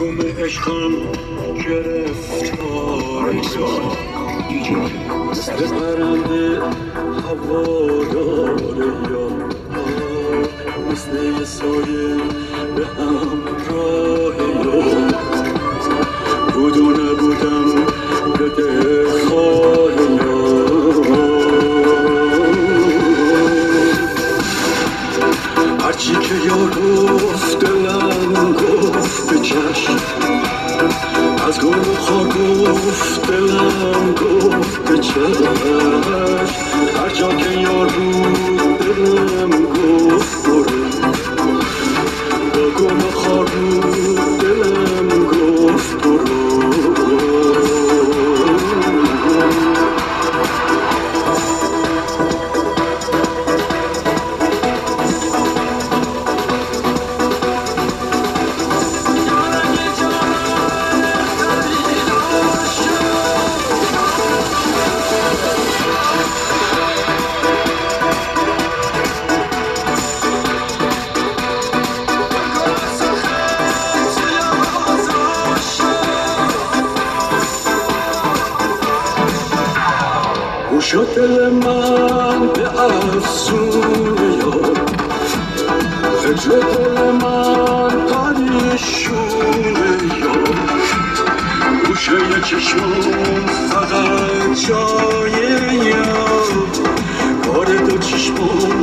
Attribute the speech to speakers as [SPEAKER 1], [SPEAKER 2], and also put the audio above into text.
[SPEAKER 1] گم عشقم گرفتار به پرنده هوادار یار مثل یه سایه به همراه یار بود و نبودم به دلخواه یار هرچی که یار گفت دلم گفت به چشم از گل و خار گفت دلم گفت به چشم هر جا که یار بود دلم گفت برو با گل و خار بود دلم گفت برو شد دل من به افسون یار فکر دل من پریشون یار گوشه چشمم فقط جای یار کار دو چشمم